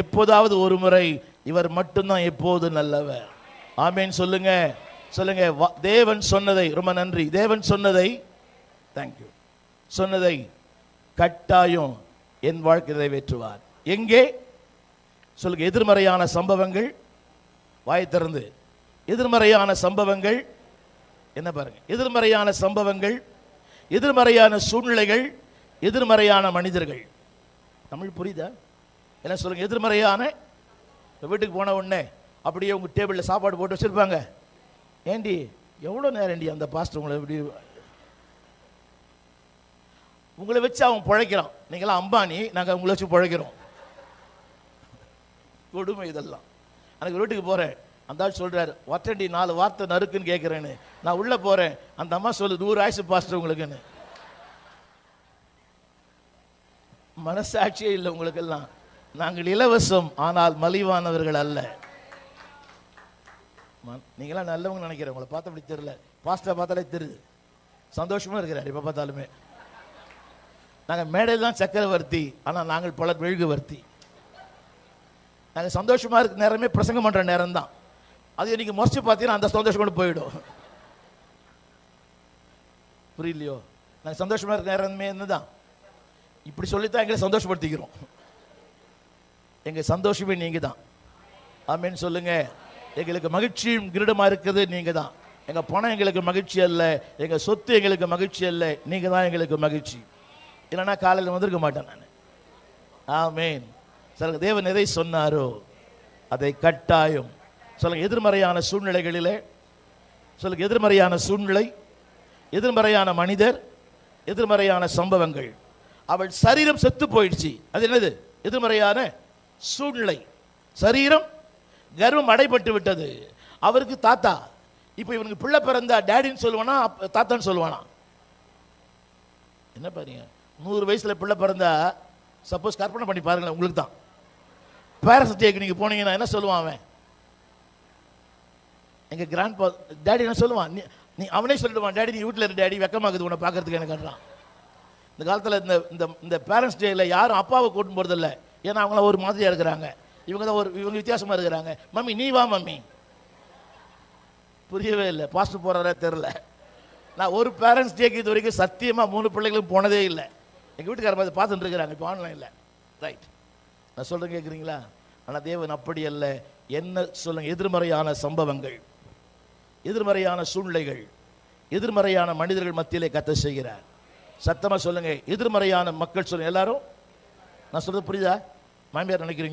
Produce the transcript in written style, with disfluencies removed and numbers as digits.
எப்போதாவது ஒரு முறை இவர் மட்டும்தான் எப்போது நல்லவர். ஆமேன் சொல்லுங்க, சொல்லுங்க. தேவன் சொன்னதை, ரொம்ப நன்றி, தேவன் சொன்னதை, தேங்க்யூ, சொன்னதை கட்டாயம் என் வாழ்க்கை நிறைவேற்றுவார். எங்கே சொல்லுங்க? எதிர்மறையான சம்பவங்கள், வாய் திறந்து, எதிர்மறையான சம்பவங்கள் என்ன பாருங்க, எதிர்மறையான சம்பவங்கள், எதிர்மறையான சூழ்நிலைகள், எதிர்மறையான மனிதர்கள். தமிழ் புரியுதா? என்ன சொல்லுங்க? எதிர்மறையான, வீட்டுக்கு போன உடனே அப்படியே உங்க டேபிளில் சாப்பாடு போட்டு வச்சிருப்பாங்க. ஏண்டி எவ்வளோ நேரம்டி அந்த பாஸ்டர் உங்களை எப்படி, உங்களை வச்சு அவன் பிழைக்கிறான். நீங்களாம் அம்பானி, நாங்கள் உங்களை வச்சு பிழைக்கிறோம். கொடுமை இதெல்லாம். எனக்கு வீட்டுக்கு போகிறேன், அந்த ஆள் சொல்கிறார், ஒற்றண்டி 4 வார்த்தை நறுக்குன்னு கேட்குறேன்னு. நான் உள்ளே போகிறேன், அந்த அம்மா சொல்லு 100 ஆயுசு பாஸ்டர் உங்களுக்குன்னு. மனசாட்சியே இல்லை உங்களுக்கெல்லாம். நாங்கள் இலவசம், ஆனால் மலிவானவர்கள் அல்ல. நீங்களாம் நல்லவங்க நினைக்கிறேன், உங்களை பார்த்த அப்படி தெரியல. பாஸ்டரை பார்த்தாலே தெரியுது, சந்தோஷமாக இருக்கிறார் எப்போ பார்த்தாலுமே. நாங்கள் மேடையில் தான் சக்கரவர்த்தி, ஆனால் நாங்கள் பலர் மெழுகுவர்த்தி. நாங்கள் சந்தோஷமாக இருக்க நேரமே பிரசங்கம் பண்ணுற நேரம் தான். அது நீங்கள் முறைச்சு பார்த்தீங்கன்னா அந்த சந்தோஷம் கொண்டு போயிடும். புரியலையோ? நாங்கள் சந்தோஷமாக இருக்க நேரமே என்னதான் இப்படி சொல்லித்தான் எங்களை சந்தோஷப்படுத்திக்கிறோம். எங்கள் சந்தோஷமே நீங்கள் தான். ஆமேன்னு சொல்லுங்க. எங்களுக்கு மகிழ்ச்சியும் கிரீடமாக இருக்குது நீங்கள் தான். எங்கள் பணம் எங்களுக்கு மகிழ்ச்சி அல்ல, எங்கள் சொத்து எங்களுக்கு மகிழ்ச்சி அல்ல, நீங்கள் தான் எங்களுக்கு மகிழ்ச்சி. இல்லைன்னா காலையில் வந்திருக்க மாட்டேன் நான். ஆமேன் சொல்லுங்க. தேவன் எதை சொன்னாரோ அதை கட்டாயம் சொல்லுங்க. எதிர்மறையான சூழ்நிலைகளிலே சொல்லுங்க, எதிர்மறையான சூழ்நிலை, எதிர்மறையான மனிதர், எதிர்மறையான சம்பவங்கள். அவள் சரீரம் செத்து போயிடுச்சு. அது என்னது? எதிர்மறையான சூழ்நிலை. சரீரம், கர்வம் அடைபட்டு விட்டது. அவருக்கு தாத்தா, இப்போ இவனுக்கு பிள்ளை பிறந்தா டேடின்னு சொல்லுவானா தாத்தான்னு சொல்லுவானா? என்ன பாருங்க, 100 வயசுல பிள்ளை பிறந்தா, சப்போஸ் கற்பனை பண்ணி பாருங்களேன், உங்களுக்கு தான் பேரண்ட்ஸ் டேக்கு நீங்கள் போனீங்கன்னா என்ன சொல்லுவான் அவன்? எங்கள் கிராண்ட் டேடி என்ன சொல்லுவான்? நீ அவனே சொல்லிடுவான், டேடி நீ வீட்டில் இரு, டேடி வெக்கமாக்குது உன்னை பார்க்கறதுக்கு எனக்குன்றான். இந்த காலத்தில் இந்த பேரண்ட்ஸ் டேயில் யாரும் அப்பாவை கூட்டின்னு போகிறதில்ல. ஏன்னா அவங்களாம் ஒரு மாதிரியாக இருக்கிறாங்க, இவங்க தான் இவங்க வித்தியாசமாக இருக்கிறாங்க. மம்மி நீ வா மம்மி. புரியவே இல்லை, பாஸ்டர் போகிறதா தெரில. நான் ஒரு பேரண்ட்ஸ் டேக்கு இது வரைக்கும் சத்தியமாக 3 பிள்ளைகளும் போனதே இல்லை. எங்கள் வீட்டுக்காரர் அதை பார்த்துட்டு இருக்கிறாங்க இப்போ ஆன்லைனில். ரைட், நான் சொல்கிறேன் கேட்குறீங்களா? ஆனால் தேவன் அப்படி அல்ல. என்ன சொல்லுங்க? எதிர்மறையான சம்பவங்கள், எதிர்மறையான சூழ்நிலைகள், எதிர்மறையான மனிதர்கள் மத்தியிலே கர்த்தர் செய்கிறார். சத்தமாக சொல்லுங்க, எதிர்மறையான மக்கள் சொல்லுங்க எல்லாரும். நான் சொல்றது புரியுதா? மாமியார் நினைக்கிறீங்க?